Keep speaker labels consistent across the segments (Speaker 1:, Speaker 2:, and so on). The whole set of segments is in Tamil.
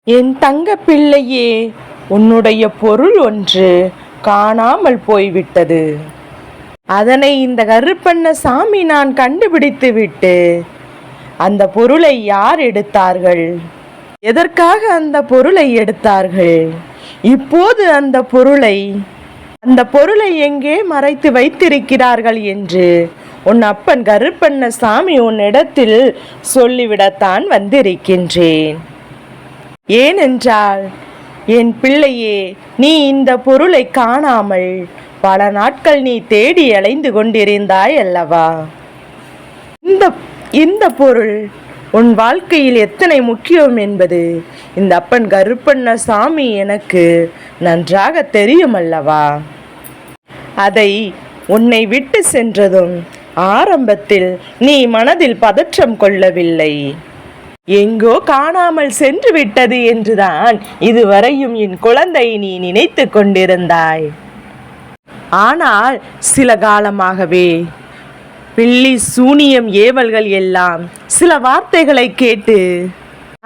Speaker 1: என் தங்க பிள்ளையே, உன்னுடைய பொருள் ஒன்று காணாமல் போய்விட்டது. அதனை இந்த கருப்பண்ண சாமி நான் கண்டுபிடித்து விட்டு, அந்த பொருளை யார் எடுத்தார்கள், எதற்காக அந்த பொருளை எடுத்தார்கள், இப்போது அந்த பொருளை எங்கே மறைத்து வைத்திருக்கிறார்கள் என்று உன் அப்பன் கருப்பண்ண சாமி உன்னிடத்தில் சொல்லிவிடத்தான் வந்திருக்கின்றேன். ஏனென்றால் என் பிள்ளையே, நீ இந்த பொருளை காணாமல் பல நாட்கள் நீ தேடி அலைந்து கொண்டிருந்தாய் அல்லவா? இந்த பொருள் உன் வாழ்க்கையில் எத்தனை முக்கியம் என்பது இந்த அப்பன் கருப்பண்ண சாமி எனக்கு நன்றாக தெரியும் அல்லவா? அதை உன்னை விட்டு சென்றதும் ஆரம்பத்தில் நீ மனதில் பதற்றம் கொள்ளவில்லை. எங்கோ காணாமல் சென்று விட்டது என்றுதான் இதுவரையும் என் குழந்தை நீ நினைத்து கொண்டிருந்தாய். ஆனால் சில காலமாகவே பில்லி சூனியம் ஏவல்கள் எல்லாம் சில வார்த்தைகளை கேட்டு,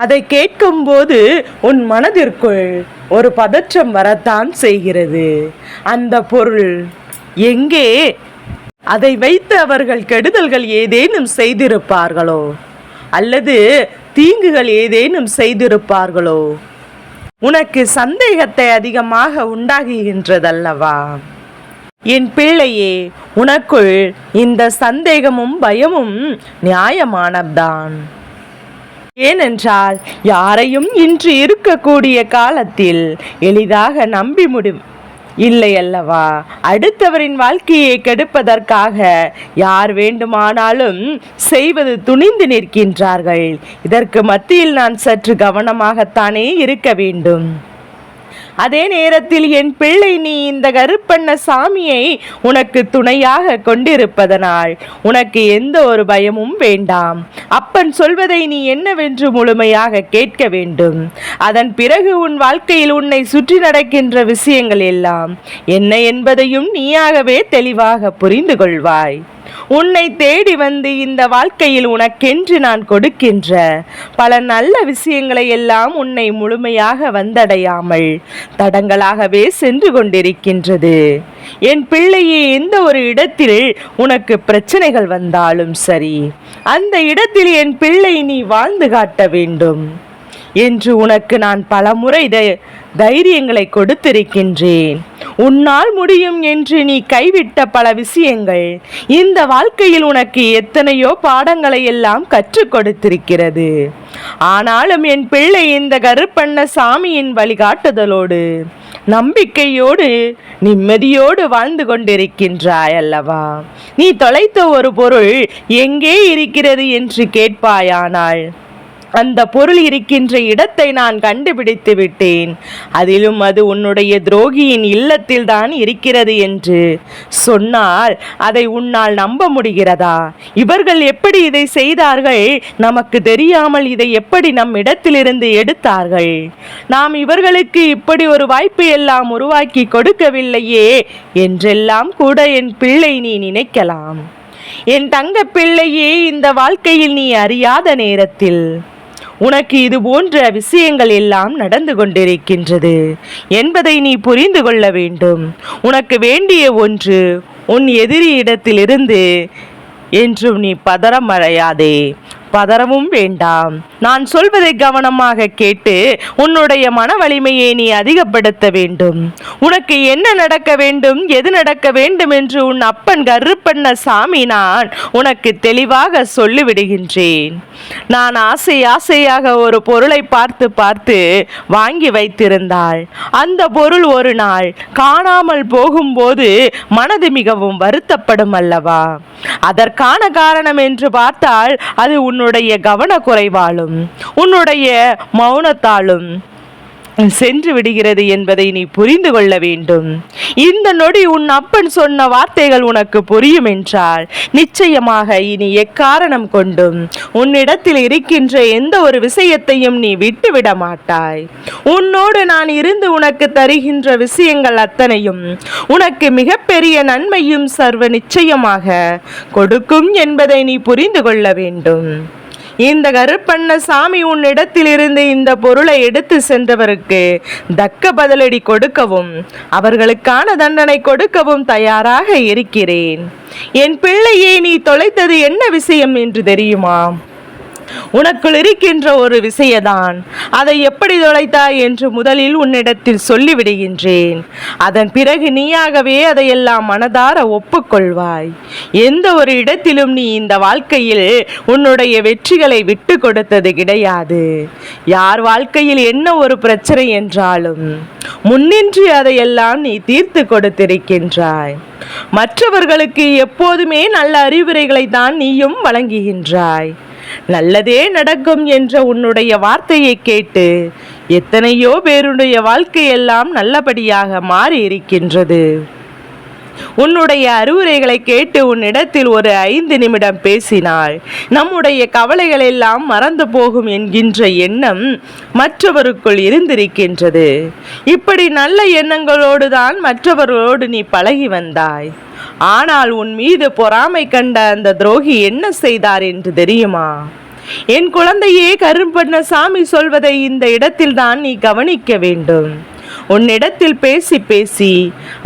Speaker 1: அதை கேட்கும்போது உன் மனதிற்குள் ஒரு பதற்றம் வரத்தான் செய்கிறது. அந்த பொருள் எங்கே? அதை வைத்து அவர்கள் கெடுதல்கள் ஏதேனும் செய்திருப்பார்களோ, அல்லது தீங்குகள் ஏதேனும் செய்திருப்பார்களோ? உனக்கு சந்தேகத்தை அதிகமாக உண்டாகுகின்றதல்லவா? என் பிள்ளையே, உனக்குள் இந்த சந்தேகமும் பயமும் நியாயமானதுதான். ஏனென்றால் யாரையும் இன்று இருக்கக்கூடிய காலத்தில் எளிதாக நம்பி இல்லை அல்லவா? அடுத்தவரின் வாழ்க்கையை கெடுப்பதற்காக யார் வேண்டுமானாலும் செய்வது துணிந்து நிற்கின்றார்கள். இதற்கு மத்தியில் நான் சற்று கவனமாகத்தானே இருக்க வேண்டும். அதே நேரத்தில் என் பிள்ளை, நீ இந்த கருப்பண்ண சாமியை உனக்கு துணையாக கொண்டிருப்பதனால் உனக்கு எந்த ஒரு பயமும் வேண்டாம். அப்பன் சொல்வதை நீ என்னவென்று முழுமையாக கேட்க வேண்டும். அதன் பிறகு உன் வாழ்க்கையில் உன்னை சுற்றி நடக்கின்ற விஷயங்கள் எல்லாம் என்ன என்பதையும் நீயாகவே தெளிவாக புரிந்து கொள்வாய். உன்னை தேடி வந்து இந்த வாழ்க்கையில் உனக்கென்று நான் கொடுக்கின்ற பல நல்ல விஷயங்களை எல்லாம் உன்னை முழுமையாக வந்தடையாமல் தடங்களாகவே சென்று கொண்டிருக்கின்றது. என் பிள்ளையே, எந்த ஒரு இடத்தில் உனக்கு பிரச்சனைகள் வந்தாலும் சரி, அந்த இடத்தில் என் பிள்ளை நீ வாழ்ந்து காட்ட வேண்டும் என்று உனக்கு நான் பலமுறை தைரியங்களை கொடுத்திருக்கின்றேன். உன்னால் முடியும் என்று நீ கைவிட்ட பல விஷயங்கள் இந்த வாழ்க்கையில் உனக்கு எத்தனையோ பாடங்களை எல்லாம் கற்றுக் கொடுத்திருக்கிறது. ஆனாலும் என் பிள்ளை, இந்த கருப்பண்ண சாமியின் வழிகாட்டுதலோடு நம்பிக்கையோடு நிம்மதியோடு வாழ்ந்து கொண்டிருக்கின்றாய் அல்லவா? நீ தொலைத்த ஒரு பொருள் எங்கே இருக்கிறது என்று கேட்பாயானால், அந்த பொருள் இருக்கின்ற இடத்தை நான் கண்டுபிடித்து விட்டேன். அதிலும் அது உன்னுடைய துரோகியின் இல்லத்தில் தான் இருக்கிறது என்று சொன்னால் அதை உன்னால் நம்ப முடிகிறதா? இவர்கள் எப்படி இதை செய்தார்கள்? நமக்கு தெரியாமல் இதை எப்படி நம் இடத்திலிருந்து எடுத்தார்கள்? நாம் இவர்களுக்கு இப்படி ஒரு வாய்ப்பு எல்லாம் உருவாக்கி கொடுக்கவில்லையே என்றெல்லாம் கூட என் பிள்ளை நீ நினைக்கலாம். என் தங்க பிள்ளையே, இந்த வாழ்க்கையில் நீ அறியாத நேரத்தில் உனக்கு இது போன்ற விஷயங்கள் எல்லாம் நடந்து கொண்டிருக்கின்றது என்பதை நீ புரிந்து கொள்ள வேண்டும். உனக்கு வேண்டிய ஒன்று உன் எதிரி இடத்திலிருந்து என்றும் நீ பதறமடையாதே, பதறவும் வேண்டாம். நான் சொல்வதை கவனமாக கேட்டு உன்னுடைய மன வலிமையை நீ அதிகப்படுத்த வேண்டும். உனக்கு என்ன நடக்க வேண்டும், எது நடக்க வேண்டும் என்று உன் அப்பன் கருப்பண்ண சாமி நான் உனக்கு தெளிவாக சொல்லிவிடுகின்றேன். நான் ஆசையாக ஒரு பொருளை பார்த்து வாங்கி வைத்திருந்தாள். அந்த பொருள் ஒரு நாள் காணாமல் போகும்போது மனது மிகவும் வருத்தப்படும் அல்லவா? அதற்கான காரணம் என்று பார்த்தால் அது உன்னுடைய கவனக்குறைவாலும் உன்னுடைய மௌனத்தாலும் சென்று விடுகிறது என்பதை நீ புரிந்து கொள்ள வேண்டும். இந்த நொடி உன் அப்பன் சொன்ன வார்த்தைகள் உனக்கு புரியும் என்றால் நிச்சயமாக இனி எக்காரணம் கொண்டும் உன்னிடத்தில் இருக்கின்ற எந்த ஒரு விஷயத்தையும் நீ விட்டுவிட மாட்டாய். உன்னோடு நான் இருந்து உனக்கு தருகின்ற விஷயங்கள் அத்தனையும் உனக்கு மிகப்பெரிய நன்மையும் சர்வ நிச்சயமாக கொடுக்கும் என்பதை நீ புரிந்து கொள்ள வேண்டும். இந்த கருப்பண்ணசாமி உன்னிடத்திலிருந்து இந்த பொருளை எடுத்து சென்றவருக்கு தக்க பதிலடி கொடுக்கவும் அவர்களுக்கான தண்டனை கொடுக்கவும் தயாராக இருக்கிறேன். என் பிள்ளையை நீ தொலைத்தது என்ன விஷயம் என்று தெரியுமா? உனக்குள் இருக்கின்ற ஒரு விஷயம்தான். அதை எப்படி தொலைத்தாய் என்று முதலில் உன்னிடத்தில் சொல்லிவிடுகின்றேன். அதன் பிறகு நீயாகவே அதையெல்லாம் மனதார ஒப்புக்கொள்வாய். எந்த ஒரு இடத்திலும் நீ இந்த வாழ்க்கையில் உன்னுடைய வெற்றிகளை விட்டு கொடுத்தது கிடையாது. யார் வாழ்க்கையில் என்ன ஒரு பிரச்சனை என்றாலும் முன்னின்று அதையெல்லாம் நீ தீர்த்து கொடுத்திருக்கின்றாய். மற்றவர்களுக்கு எப்போதுமே நல்ல அறிவுரைகளை தான் நீயும் வழங்குகின்றாய். நல்லதே நடக்கும் என்ற உன்னுடைய வார்த்தையை கேட்டு எத்தனையோ பேருடைய வாழ்க்கையெல்லாம் நல்லபடியாக மாறி இருக்கின்றது. உன்னுடைய அறிவுரைகளை கேட்டு உன்னிடத்தில் ஒரு 5 நிமிடம் பேசினால் நம்முடைய கவலைகள் எல்லாம் மறந்து போகும் என்கின்ற எண்ணம் மற்றவருக்குள் இருந்திருக்கின்றது. இப்படி நல்ல எண்ணங்களோடு தான் மற்றவர்களோடு நீ பழகி வந்தாய். ஆனால் உன் மீது பொறாமை கண்ட அந்த துரோகி என்ன செய்தார் என்று தெரியுமா? என் குழந்தையே, கருப்பண்ணசாமி சொல்வதை இந்த இடத்தில் தான் நீ கவனிக்க வேண்டும். உன்னிடத்தில் பேசி பேசி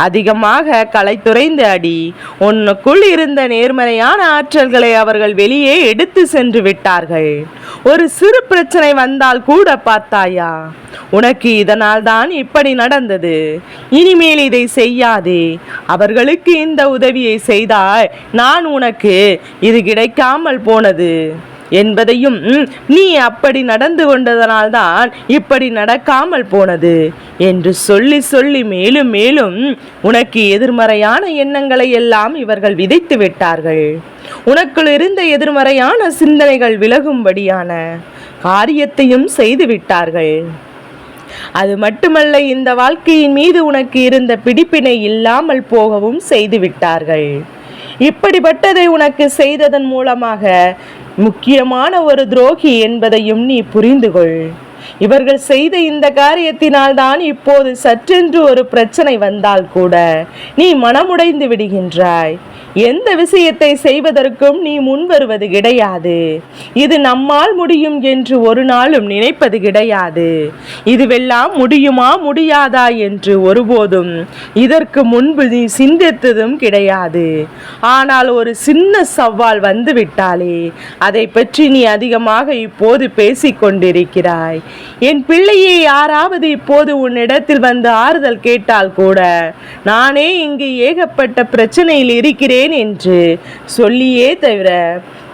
Speaker 1: அதிகமாக களைத்துறைந்து அடி உன்னுக்குள் இருந்த நேர்மறையான ஆற்றல்களை அவர்கள் வெளியே எடுத்து சென்று விட்டார்கள். ஒரு சிறு பிரச்சனை வந்தால் கூட பார்த்தாயா? உனக்கு இதனால் தான் இப்படி நடந்தது. இனிமேல் இதை செய்யாதே. அவர்களுக்கு இந்த உதவியை செய்தால் நான் உனக்கு இது கிடைக்காமல் போனது என்பதையும், நீ அப்படி நடந்து கொண்டதனால்தான் இப்படி நடக்காமல் போனது என்று சொல்லி சொல்லி மேலும் மேலும் உனக்கு எதிர்மறையான எண்ணங்களை எல்லாம் இவர்கள் விதைத்து விட்டார்கள். உனக்குள் இருந்த எதிர்மறையான சிந்தனைகள் விலகும்படியான காரியத்தையும் செய்து விட்டார்கள். அது மட்டுமல்ல, இந்த வாழ்க்கையின் மீது உனக்கு இருந்த பிடிப்பினை இல்லாமல் போகவும் செய்து விட்டார்கள். இப்படிப்பட்டதை உனக்கு செய்ததன் மூலமாக முக்கியமான ஒரு துரோகி என்பதையும் நீ புரிந்து கொள். இவர்கள் செய்த இந்த காரியத்தினால் தான் இப்போது சற்றென்று ஒரு பிரச்சனை வந்தால் கூட நீ மனமுடைந்து விடுகின்றாய். எந்த விஷயத்தை செய்வதற்கும் நீ முன்வருவது கிடையாது. இது நம்மால் முடியும் என்று ஒரு நாளும் நினைப்பது கிடையாது. இதுவெல்லாம் முடியுமா முடியாதா என்று ஒருபோதும் இதற்கு முன்பு நீ சிந்தித்ததும் கிடையாது. ஆனால் ஒரு சின்ன சவால் வந்து விட்டாலே அதை பற்றி நீ அதிகமாக இப்போது பேசிக்கொண்டிருக்கிறாய். என் பிள்ளையை யாராவது இப்போது உன்னிடத்தில் வந்து ஆறுதல் கேட்டால் கூட நானே இங்கு ஏகப்பட்ட பிரச்சனையில் இருக்கிறேன் என்று சொல்லியே தவிர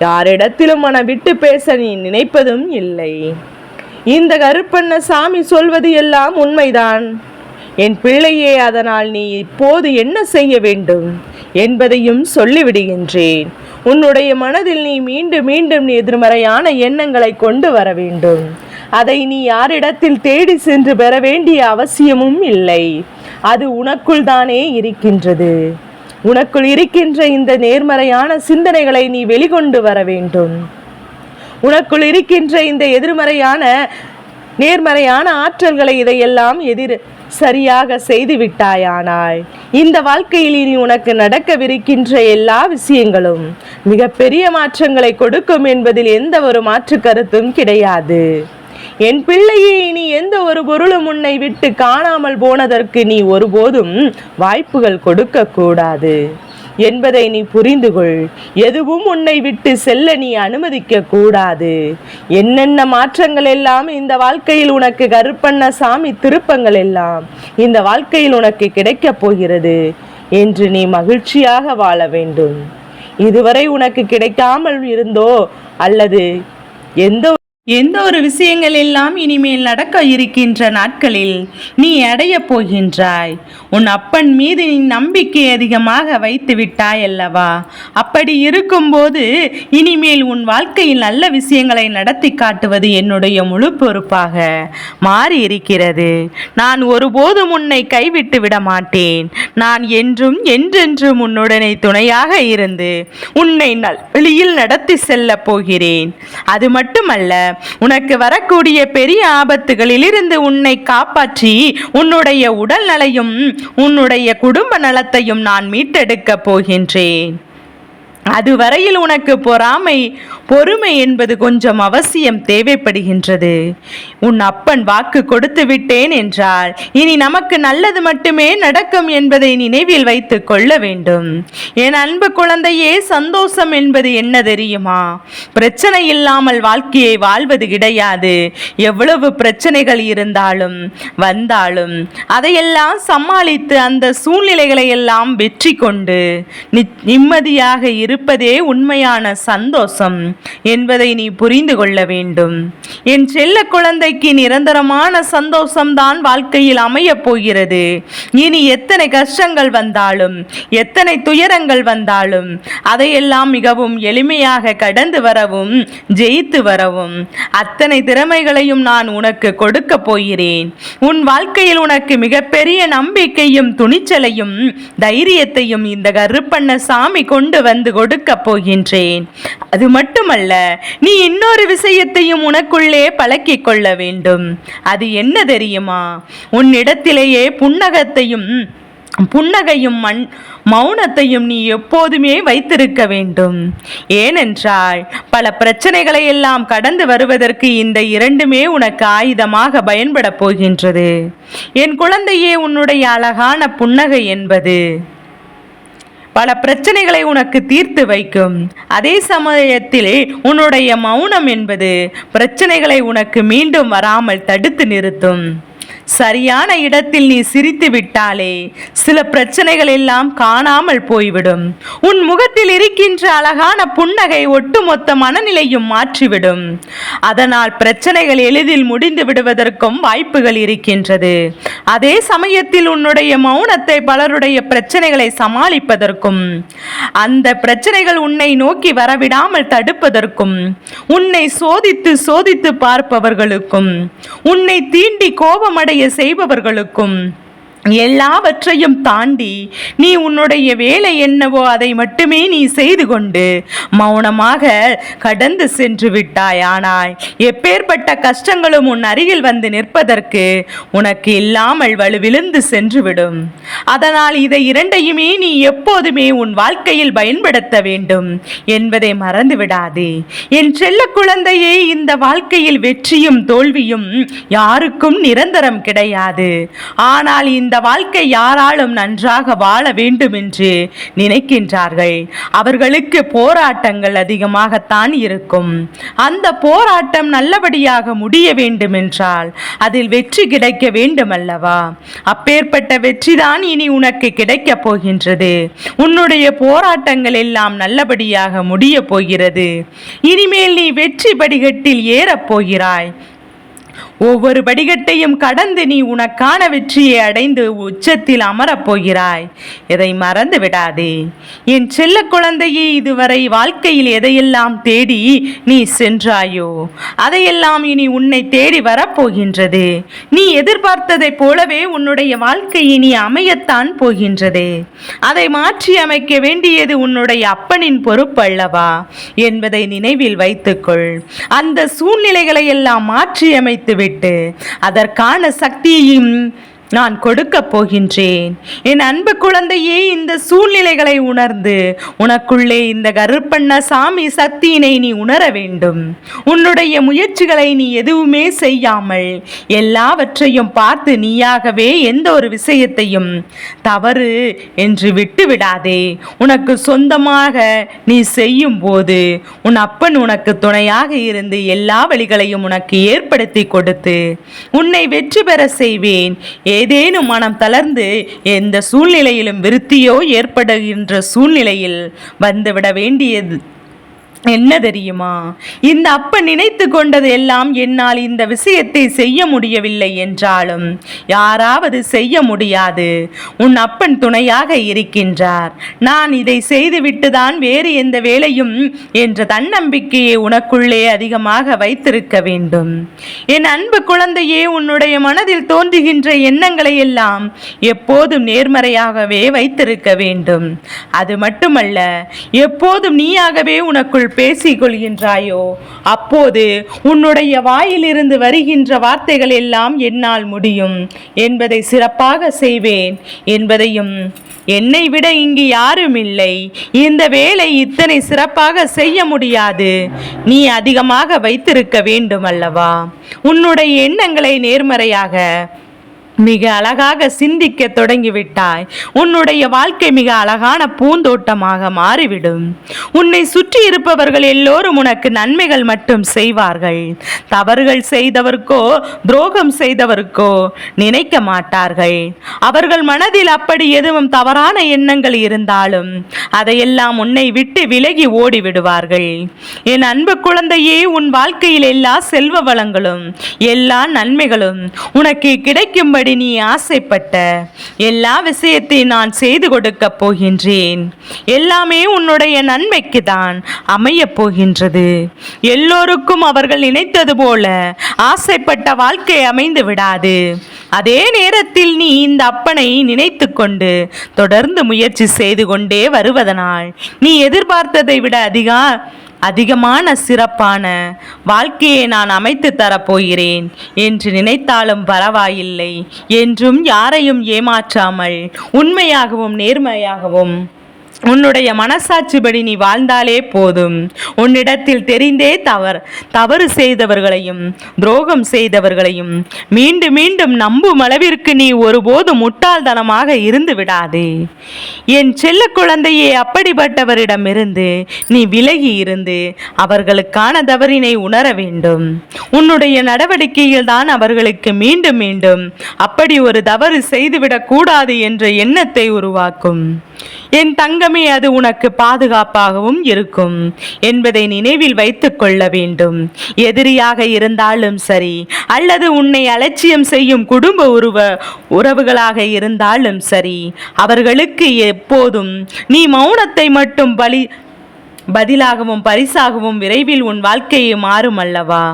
Speaker 1: யாரிடத்திலும் மனம் விட்டு பேச நீ நினைப்பதும் இல்லை. இந்த கருப்பண்ணசாமி சொல்வது எல்லாம் உண்மைதான் என் பிள்ளையே. அதனால் நீ இப்போது என்ன செய்ய வேண்டும் என்பதையும் சொல்லிவிடுகின்றேன். உன்னுடைய மனதில் நீ மீண்டும் மீண்டும் எதிர்மறையான எண்ணங்களை கொண்டு வர வேண்டும். அதை நீ யாரிடத்தில் தேடி சென்று பெற வேண்டிய அவசியமும் இல்லை. அது உனக்குள் தானே இருக்கின்றது. உனக்குள் இருக்கின்ற இந்த நேர்மறையான சிந்தனைகளை நீ வெளிக்கொண்டு வர வேண்டும். உனக்குள் இருக்கின்ற இந்த எதிர்மறையான நேர்மறையான ஆற்றல்களை இதையெல்லாம் சரியாக செய்து விட்டாயானால் இந்த வாழ்க்கையில் இனி உனக்கு நடக்கவிருக்கின்ற எல்லா விஷயங்களும் மிகப்பெரிய மாற்றங்களை கொடுக்கும் என்பதில் எந்த ஒரு மாற்று கருத்தும் கிடையாது. என் பிள்ளையே, இனி எந்த ஒரு பொருளும் உன்னை விட்டு காணாமல் போனதற்கு நீ ஒருபோதும் வாய்ப்புகள் கொடுக்க கூடாது என்பதை நீ புரிந்து கொள். எதுவும் உன்னை விட்டு செல்ல நீ அனுமதிக்க கூடாது. என்னென்ன மாற்றங்கள் எல்லாம் இந்த வாழ்க்கையில் உனக்கு கருப்பண்ணசாமி திருப்பங்கள் எல்லாம் இந்த வாழ்க்கையில் உனக்கு கிடைக்கப் போகிறது என்று நீ மகிழ்ச்சியாக வாழ வேண்டும். இதுவரை உனக்கு கிடைக்காமல் இருந்தோ அல்லது எந்த ஒரு விஷயங்கள் எல்லாம் இனிமேல் நடக்க இருக்கின்ற நாட்களில் நீ அடைய போகின்றாய். உன் அப்பன் மீது நீ நம்பிக்கை அதிகமாக வைத்து விட்டாய் அல்லவா? அப்படி இருக்கும்போது இனிமேல் உன் வாழ்க்கையில் நல்ல விஷயங்களை நடத்தி காட்டுவது என்னுடைய முழு பொறுப்பாக மாறி இருக்கிறது. நான் ஒருபோதும் உன்னை கைவிட்டு விட மாட்டேன். நான் என்றும் என்றென்றும் உன்னுடனே துணையாக இருந்து உன்னை வழியில் நடத்தி செல்ல போகிறேன். அது மட்டுமல்ல, உனக்கு வரக்கூடிய பெரிய ஆபத்துகளிலிருந்து உன்னை காப்பாற்றி உன்னுடைய உடல் நலையும் உன்னுடைய குடும்ப நலத்தையும் நான் மீட்டெடுக்க போகின்றேன். அதுவரையில் உனக்கு பொறுமை என்பது கொஞ்சம் அவசியம் தேவைப்படுகின்றது. உன் அப்பன் வாக்கு கொடுத்து விட்டேன் என்றால் இனி நமக்கு நல்லது மட்டுமே நடக்கும் என்பதை நினைவில் வைத்துக் கொள்ள வேண்டும். என் அன்பு குழந்தையே, சந்தோஷம் என்பது என்ன தெரியுமா? பிரச்சனை இல்லாமல் வாழ்க்கையை வாழ்வது கிடையாது. எவ்வளவு பிரச்சனைகள் இருந்தாலும் வந்தாலும் அதையெல்லாம் சமாளித்து அந்த சூழ்நிலைகளை எல்லாம் வெற்றி கொண்டு நிம்மதியாக இருப்பதே உண்மையான சந்தோஷம் என்பதை நீ புரிந்து கொள்ள வேண்டும். என் செல்ல குழந்தைக்கு நிரந்தரமான சந்தோஷம்தான் வாழ்க்கையில் அமையப் போகிறது. இனி எத்தனை கஷ்டங்கள் வந்தாலும் எத்தனை துயரங்கள் வந்தாலும் அதையெல்லாம் மிகவும் எளிமையாக கடந்து வரவும் ஜெயித்து வரவும் அத்தனை திறமைகளையும் நான் உனக்கு கொடுக்க போகிறேன். உன் வாழ்க்கையில் உனக்கு மிகப்பெரிய நம்பிக்கையும் துணிச்சலையும் தைரியத்தையும் இந்த கருப்பண்ண சாமி கொண்டு வந்து கொடுக்க போகின்றேன். அது மட்டுமல்ல, நீ இன்னொரு விஷயத்தையும் உனக்குள்ளே பழக்கிக் கொள்ள வேண்டும். அது என்ன தெரியுமா? உன்னிடத்திலேயே புன்னகையும் மௌனத்தையும் நீ எப்போதுமே வைத்திருக்க வேண்டும். ஏனென்றால் பல பிரச்சனைகளை எல்லாம் கடந்து வருவதற்கு இந்த இரண்டுமே உனக்கு ஆயுதமாக பயன்பட போகின்றது. என் குழந்தையே, உன்னுடைய அழகான புன்னகை என்பது பல பிரச்சனைகளை உனக்கு தீர்த்து வைக்கும். அதே சமயத்தில் உன்னுடைய மௌனம் என்பது பிரச்சனைகளை உனக்கு மீண்டும் வராமல் தடுத்து நிறுத்தும். சரியான இடத்தில் நீ சிரித்து விட்டாலே சில பிரச்சனைகள் எல்லாம் காணாமல் போய்விடும். உன் முகத்தில் இருக்கின்ற அழகான புன்னகை ஒட்டுமொத்த மனநிலையும் மாற்றிவிடும். அதனால் பிரச்சனைகள் எளிதில் முடிந்து விடுவதற்கும் வாய்ப்புகள் இருக்கின்றது. அதே சமயத்தில் உன்னுடைய மௌனத்தை பலருடைய பிரச்சனைகளை சமாளிப்பதற்கும் அந்த பிரச்சனைகள் உன்னை நோக்கி வரவிடாமல் தடுப்பதற்கும் உன்னை சோதித்து சோதித்து பார்ப்பவர்களுக்கும் உன்னை தீண்டி கோபமடைய செய்பவர்களுக்கும் எல்லாவற்றையும் தாண்டி நீ உன்னுடைய வேலை என்னவோ அதை மட்டுமே நீ செய்து கொண்டு மௌனமாக கடந்து சென்று விட்டாய். ஆனால் எப்பேற்பட்ட கஷ்டங்களும் உன் அருகில் வந்து நிற்பதற்கு உனக்கு இல்லாமல் வலுவிழுந்து சென்றுவிடும். அதனால் இதை இரண்டையுமே நீ எப்போதுமே உன் வாழ்க்கையில் பயன்படுத்த வேண்டும் என்பதை மறந்து விடாதே. என் செல்ல குழந்தையே, இந்த வாழ்க்கையில் வெற்றியும் தோல்வியும் யாருக்கும் நிரந்தரம் கிடையாது. ஆனால் இந்த வாழ்க்கை யாராலும் நன்றாக வாழ வேண்டும் என்று நினைக்கின்றார்கள். அவர்களுக்கு போராட்டங்கள் அதிகமாகத்தான் இருக்கும். அந்த போராட்டம் நல்லபடியாக முடிய வேண்டும் என்றால் அதில் வெற்றி கிடைக்க வேண்டும் அல்லவா? அப்பேற்பட்ட வெற்றிதான் இனி உனக்கு கிடைக்கப் போகின்றது. உன்னுடைய போராட்டங்கள் எல்லாம் நல்லபடியாக முடிய போகிறது. இனிமேல் நீ வெற்றி படிக்கட்டில் ஏறப் போகிறாய். ஒவ்வொரு படிக்கட்டையும் கடந்து நீ உனக்கான வெற்றியை அடைந்து உச்சத்தில் அமரப் போகிறாய். இதை மறந்து விடாதே. என் செல்ல குழந்தையே, இதுவரை வாழ்க்கையில் எதையெல்லாம் தேடி நீ சென்றாயோ அதையெல்லாம் இனி உன்னை தேடி வரப்போகின்றது. நீ எதிர்பார்த்ததைப் போலவே உன்னுடைய வாழ்க்கை இனி அமையத்தான் போகின்றது. அதை மாற்றி அமைக்க வேண்டியது உன்னுடைய அப்பனின் பொறுப்பு அல்லவா என்பதை நினைவில் வைத்துக்கொள். அந்த சூழ்நிலைகளை எல்லாம் மாற்றி அமைத்து அதற்கான சக்தியையும் நான் கொடுக்க போகின்றேன். என் அன்பு குழந்தையே, இந்த சூழ்நிலைகளை உணர்ந்து உனக்குள்ளே இந்த கருப்பண்ண சாமி சக்தியினை நீ உணர வேண்டும். உன்னுடைய முயற்சிகளை நீ எதுவுமே செய்யாமல் எல்லாவற்றையும் பார்த்து நீயாகவே எந்த ஒரு விஷயத்தையும் தவறு என்று விட்டு விடாதே. உனக்கு சொந்தமாக நீ செய்யும் போது உன் அப்பன் உனக்கு துணையாக இருந்து எல்லா வழிகளையும் உனக்கு ஏற்படுத்தி கொடுத்து உன்னை வெற்றி பெற செய்வேன். ஏதேனும் மனம் தளர்ந்து எந்த சூழ்நிலையிலும் விருத்தியோ ஏற்படுகின்ற சூழ்நிலையில் வந்துவிட வேண்டியது என்ன தெரியுமா? இந்த அப்பன் நினைத்து கொண்டது எல்லாம் என்னால் இந்த விஷயத்தை செய்ய முடியவில்லை என்றாலும் யாராவது செய்ய முடியாது. உன் அப்பன் துணையாக இருக்கின்றார். நான் இதை செய்துவிட்டுதான் வேறு எந்த வேலையும் என்ற தன்னம்பிக்கையை உனக்குள்ளே அதிகமாக வைத்திருக்க வேண்டும். என் அன்பு குழந்தையே, உன்னுடைய மனதில் தோன்றுகின்ற எண்ணங்களை எல்லாம் எப்போதும் நேர்மறையாகவே வைத்திருக்க வேண்டும். அது மட்டுமல்ல, எப்போதும் நீயாகவே உனக்குள் பேசிக் கொள்கின்றாயோ அப்போது உன்னுடைய வாயிலிருந்து வருகின்ற வார்த்தைகள் எல்லாம் என்னால் முடியும் என்பதை சிறப்பாக செய்வேன் என்பதையும் என்னை விட இங்கு யாரும் இல்லை. இந்த வேலை இத்தனை சிறப்பாக செய்ய முடியாது. நீ அதிகமாக வைத்திருக்க வேண்டும் அல்லவா? உன்னுடைய எண்ணங்களை நேர்மறையாக மிக அழகாக சிந்திக்க தொடங்கிவிட்டாய். உன்னுடைய வாழ்க்கை மிக அழகான பூந்தோட்டமாக மாறிவிடும். உன்னை சுற்றி இருப்பவர்கள் எல்லோரும் உனக்கு நன்மைகள் மட்டும் செய்வார்கள். தவறுகள் செய்தவர்க்கோ துரோகம் செய்தவர்க்கோ நினைக்க மாட்டார்கள். அவர்கள் மனதில் அப்படி எதுவும் தவறான எண்ணங்கள் இருந்தாலும் அதையெல்லாம் உன்னை விட்டு விலகி ஓடிவிடுவார்கள். என் அன்பு குழந்தையே, உன் வாழ்க்கையில் எல்லா செல்வ வளங்களும் எல்லா நன்மைகளும் உனக்கு கிடைக்கும்படி நீ ஆசைப்பட்ட எல்லா விஷயத்தையும் நான் செய்து கொடுக்க போகின்றேன். எல்லாமே உன்னுடைய நன்மைக்கு தான் அமைய போகின்றது. எல்லோருக்கும் அவர்கள் நினைத்தது போல ஆசைப்பட்ட வாழ்க்கை அமைந்து விடாது. அதே நேரத்தில் நீ இந்த அப்பனை நினைத்து கொண்டு தொடர்ந்து முயற்சி செய்து கொண்டே வருவதனால் நீ எதிர்பார்த்ததை விட அதிகமான சிறப்பான வாழ்க்கையை நான் அமைத்து தரப்போகிறேன் என்று நினைத்தாலும் பரவாயில்லை. என்றும் யாரையும் ஏமாற்றாமல் உண்மையாகவும் நேர்மையாகவும் உன்னுடைய மனசாட்சிப்படி நீ வாழ்ந்தாலே போதும். உன்னிடத்தில் தெரிந்தே தவறு செய்தவர்களையும் துரோகம் செய்தவர்களையும் மீண்டும் மீண்டும் நம்பும் அளவிற்கு நீ ஒருபோதும் முட்டாள்தனமாக இருந்து விடாதே. என் செல்ல குழந்தையே, அப்படிப்பட்டவரிடமிருந்து நீ விலகி இருந்து அவர்களுக்கான தவறினை உணர வேண்டும். உன்னுடைய நடவடிக்கையில் தான் அவர்களுக்கு மீண்டும் மீண்டும் அப்படி ஒரு தவறு செய்துவிடக் கூடாது என்ற எண்ணத்தை உருவாக்கும். என் தங்கமே, அது உனக்கு பாதுகாப்பாகவும் இருக்கும் என்பதை நினைவில் வைத்துக் கொள்ள வேண்டும். எதிரியாக இருந்தாலும் சரி, அல்லது உன்னை அலட்சியம் செய்யும் குடும்ப உறவுகளாக இருந்தாலும் சரி, அவர்களுக்கு எப்போதும் நீ மௌனத்தை மட்டும் பதிலாகவும் பரிசாகவும் விரைவில் உன் வாழ்க்கையை மாறும் அல்லவா?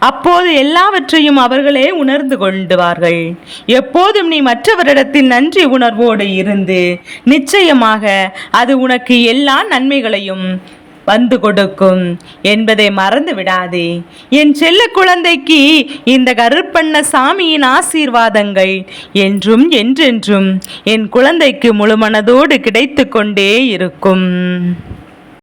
Speaker 1: அப்போது எல்லாவற்றையும் அவர்களே உணர்ந்து கொண்டுவார்கள். எப்போதும் நீ மற்றவரிடத்தில் நன்றி உணர்வோடு இருந்து நிச்சயமாக அது உனக்கு எல்லா நன்மைகளையும் வந்து கொடுக்கும் என்பதை மறந்து விடாதே. என் செல்ல குழந்தைக்கு இந்த கருப்பண்ண சாமியின் ஆசீர்வாதங்கள் என்றும் என்றென்றும் என் குழந்தைக்கு முழுமனதோடு கிடைத்து கொண்டே இருக்கும்.